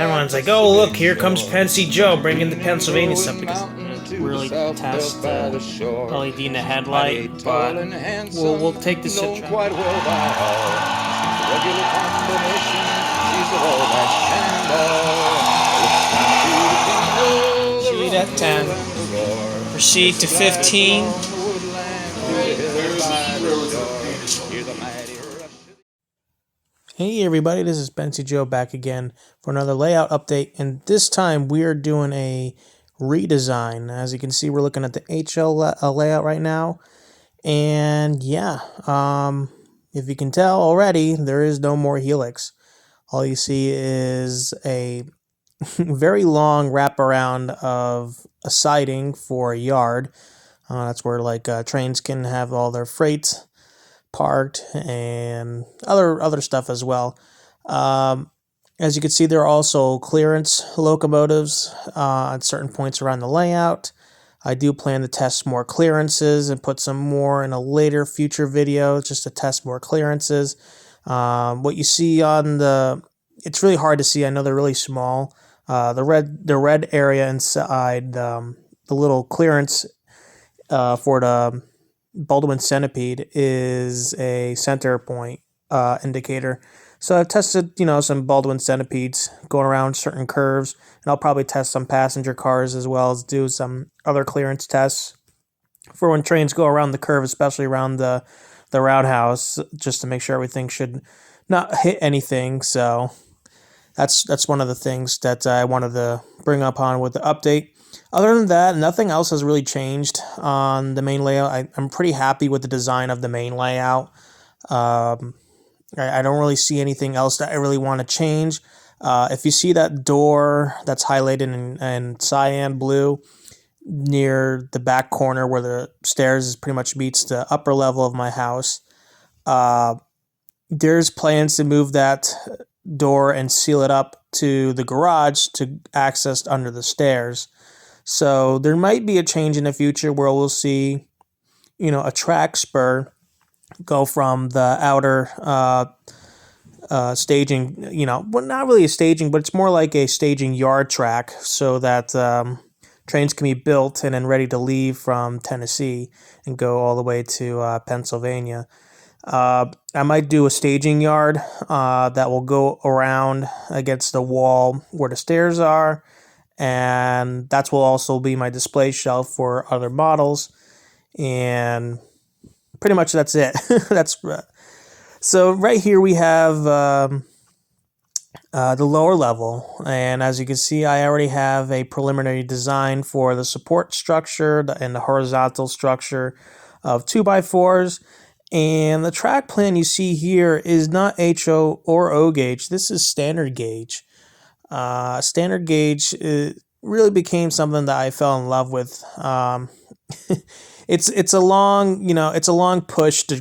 Everyone's like, oh, look, here comes Pensy Joe bringing the Pennsylvania stuff because really test LED in the headlight, but we'll take this quite well by all. Regular combination, she's all that Sheet at 10. Proceed to 15. Hey everybody, this is Pensy Joe back again for another layout update, and this time we are doing a redesign. As you can see, we're looking at the HL layout right now, and yeah, if you can tell already, there is no more helix. All you see is a very long wraparound of a siding for a yard. That's where trains can have all their freight parked and other stuff as well. As you can see, there are also clearance locomotives at certain points around the layout. I do plan to test more clearances and put some more in a later future video just to test more clearances. What you see on it's really hard to see. I know they're really small. The red area inside the little clearance for the Baldwin centipede is a center point indicator. So I've tested, some Baldwin centipedes going around certain curves, and I'll probably test some passenger cars as well as do some other clearance tests for when trains go around the curve, especially around the roundhouse, just to make sure everything should not hit anything. So that's one of the things that I wanted to bring up on with the update. Other than that, nothing else has really changed on the main layout. I'm pretty happy with the design of the main layout. I don't really see anything else that I really want to change. If you see that door that's highlighted in cyan blue near the back corner where the stairs pretty much meets the upper level of my house, there's plans to move that door and seal it up to the garage to access under the stairs. So there might be a change in the future where we'll see, a track spur go from the outer staging, well, not really a staging, but it's more like a staging yard track so that trains can be built and then ready to leave from Tennessee and go all the way to Pennsylvania. I might do a staging yard that will go around against the wall where the stairs are, and that will also be my display shelf for other models, and pretty much that's it. So right here we have the lower level, and as you can see, I already have a preliminary design for the support structure and the horizontal structure of 2x4s. And the track plan you see here is not HO or O gauge. This is standard gauge. Standard gauge really became something that I fell in love with. It's a long push to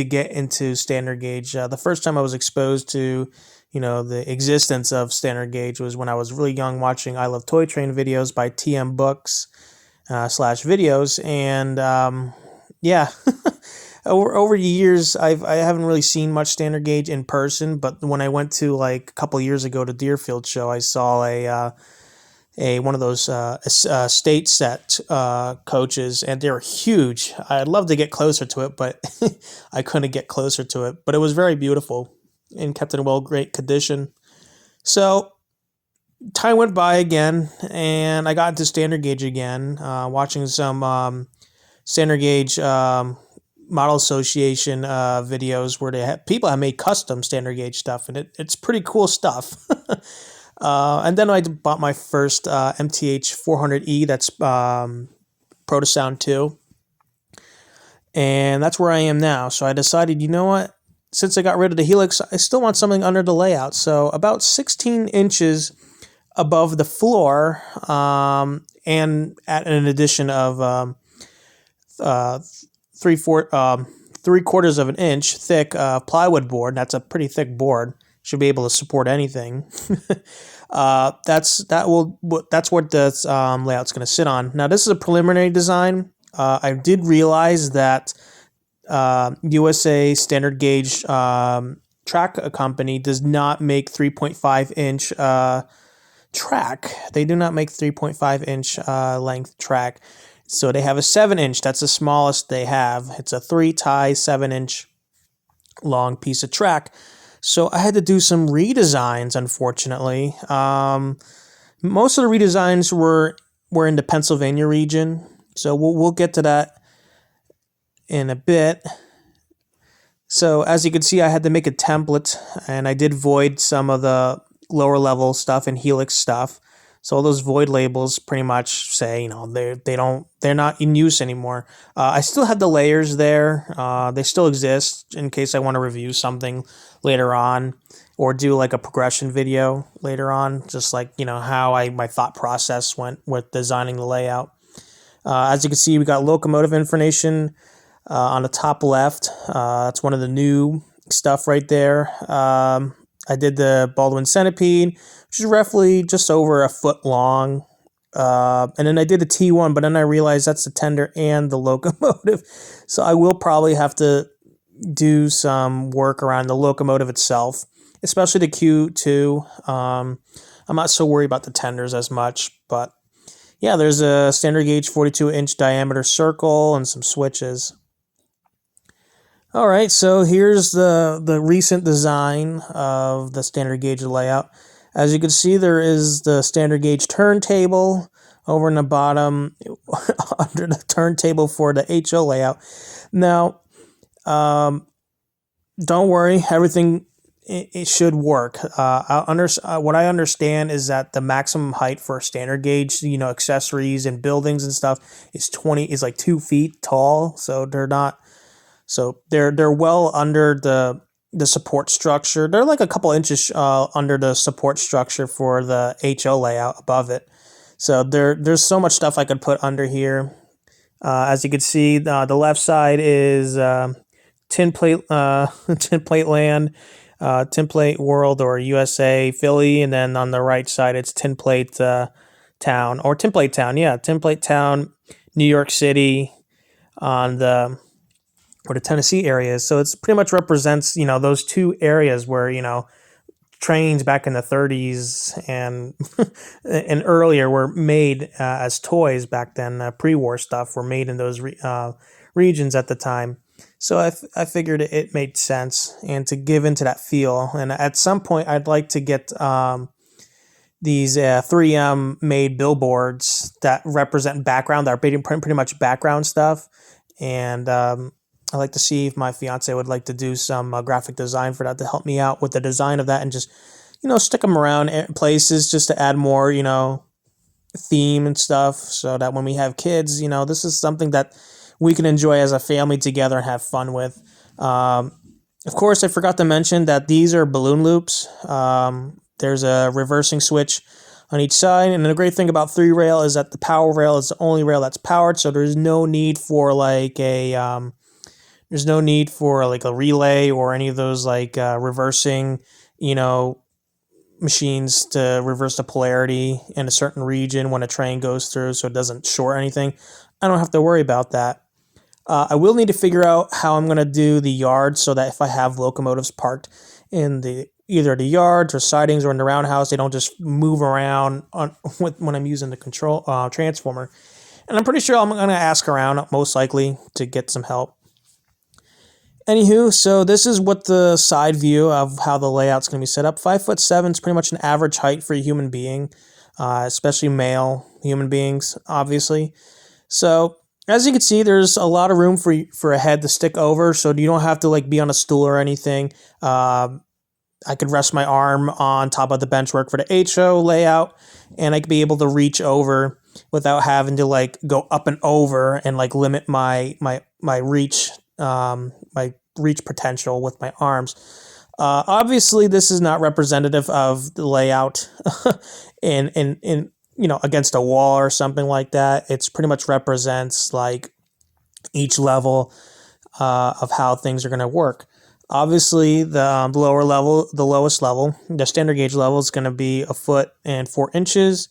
get into standard gauge. The first time I was exposed to the existence of standard gauge was when I was really young, watching I Love Toy Train videos by TM Books /videos, and yeah. Over the years, I haven't really seen much standard gauge in person, but when I went to a couple years ago to Deerfield show, I saw a one of those state set coaches, and they're huge. I'd love to get closer to it, but I couldn't get closer to it. But it was very beautiful and kept in great condition. So time went by again, and I got into standard gauge again, watching some standard gauge Model Association videos where people have made custom standard gauge stuff, and it's pretty cool stuff. And then I bought my first MTH 400E, that's Protosound 2, and that's where I am now. So I decided, what, since I got rid of the helix, I still want something under the layout. So about 16 inches above the floor, and at an addition of 3/4 of an inch thick plywood board. That's a pretty thick board. Should be able to support anything. That's what this layout's going to sit on. Now this is a preliminary design. I did realize that USA Standard Gauge Track Company does not make 3.5 inch track. They do not make 3.5 inch length track. So they have a 7 inch. That's the smallest they have. It's a 3-tie 7 inch long piece of track. So I had to do some redesigns, unfortunately. Most of the redesigns were in the Pennsylvania region. So we'll get to that in a bit. So as you can see, I had to make a template, and I did void some of the lower level stuff and Helix stuff. So all those void labels pretty much say, they're not in use anymore. I still have the layers there. They still exist in case I want to review something later on, or do like a progression video later on, just like, how my thought process went with designing the layout. As you can see, we got locomotive information on the top left. That's one of the new stuff right there. I did the Baldwin centipede, which is roughly just over a foot long. And then I did the T1, but then I realized that's the tender and the locomotive. So I will probably have to do some work around the locomotive itself, especially the Q2. I'm not so worried about the tenders as much, but yeah, there's a standard gauge 42-inch diameter circle and some switches. All right, so here's the recent design of the standard gauge layout. As you can see, there is the standard gauge turntable over in the bottom under the turntable for the HO layout. Now, don't worry, everything it should work. What I understand is that the maximum height for standard gauge, accessories and buildings and stuff is like 2 feet tall. So they're well under the support structure. They're like a couple inches under the support structure for the HO layout above it. So there's so much stuff I could put under here. As you can see, the left side is tin plate land, tin plate world or USA Philly, and then on the right side it's tin plate town or tin plate town. Yeah, tin plate town, New York City, on the Tennessee areas. So it's pretty much represents, those two areas where, trains back in the 30s and and earlier were made as toys back then. Pre-war stuff were made in those regions at the time. So I figured it made sense and to give into that feel. And at some point, I'd like to get these 3M made billboards that represent background, that are pretty much background stuff. And I'd like to see if my fiance would like to do some graphic design for that to help me out with the design of that, and just, stick them around places just to add more, theme and stuff, so that when we have kids, this is something that we can enjoy as a family together and have fun with. Of course, I forgot to mention that these are balloon loops. There's a reversing switch on each side, and the great thing about 3-rail is that the power rail is the only rail that's powered, so there's no need for like a relay or any of those reversing, machines to reverse the polarity in a certain region when a train goes through, so it doesn't short anything. I don't have to worry about that. I will need to figure out how I'm going to do the yard so that if I have locomotives parked in either the yards or sidings or in the roundhouse, they don't just move around when I'm using the control transformer. And I'm pretty sure I'm going to ask around, most likely, to get some help. Anywho, so this is what the side view of how the layout's going to be set up. 5'7" is pretty much an average height for a human being, especially male human beings, obviously. So as you can see, there's a lot of room for a head to stick over, so you don't have to be on a stool or anything. I could rest my arm on top of the benchwork for the HO layout, and I could be able to reach over without having to go up and over and limit my reach. My reach potential with my arms. Obviously, this is not representative of the layout in against a wall or something like that. It's pretty much represents each level of how things are going to work. Obviously, the lowest level, the standard gauge level is going to be 1 foot and 4 inches,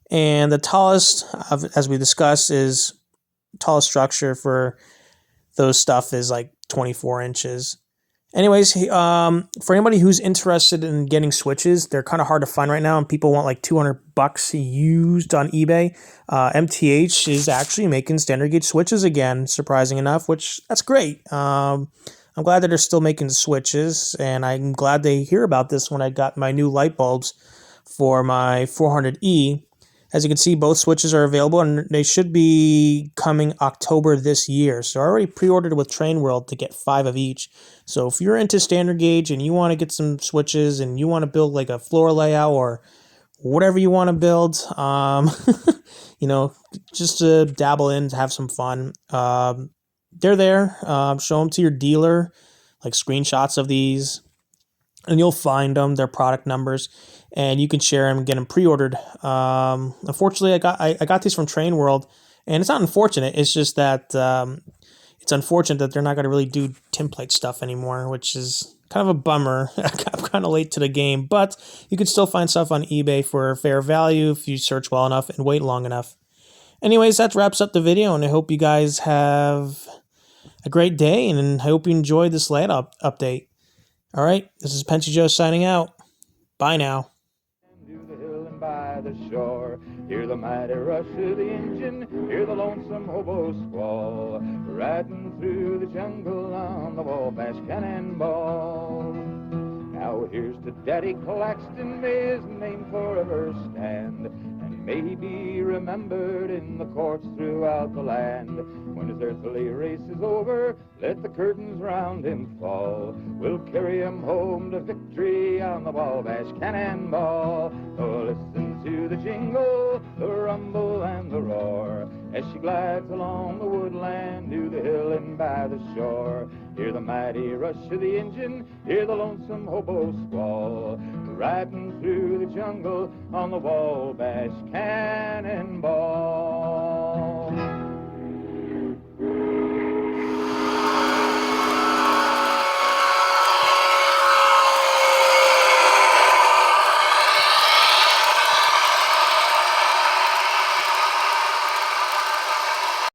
and the tallest, as we discussed, is tallest structure for those stuff is 24 inches. Anyways, for anybody who's interested in getting switches, they're kind of hard to find right now, and people want like $200 used on eBay. MTH is actually making standard gauge switches again, surprising enough, which that's great. I'm glad that they're still making switches, and I'm glad they hear about this when I got my new light bulbs for my 400E. As you can see, both switches are available, and they should be coming October this year. So I already pre-ordered with Train World to get 5 of each. So if you're into standard gauge and you want to get some switches and you want to build like a floor layout or whatever you want to build, you know, just to dabble in, to have some fun, they're there. Show them to your dealer, like screenshots of these, and you'll find them, their product numbers, and you can share them and get them pre-ordered. Unfortunately, I got these from Train World, and it's not unfortunate. It's just that it's unfortunate that they're not going to really do template stuff anymore, which is kind of a bummer. I'm kind of late to the game, but you can still find stuff on eBay for fair value if you search well enough and wait long enough. Anyways, that wraps up the video, and I hope you guys have a great day, and I hope you enjoyed this layout update. All right, this is Penchy Joe signing out. Bye now. To the hill and by the shore, hear the mighty rush of the engine, hear the lonesome hobo squall, riding through the jungle on the Wabash Cannonball. Now here's to Daddy Claxton, may his name forever stand, and may he be remembered in the courts throughout the land. When his earthly race is over, let the curtains round him fall. We'll carry him home to victory on the Wabash Cannonball. Oh, listen to the jingle, the rumble, and the roar, as she glides along the woodland to the hill and by the shore. Hear the mighty rush of the engine, hear the lonesome hobo squall, riding through the jungle on the Wabash Cannonball.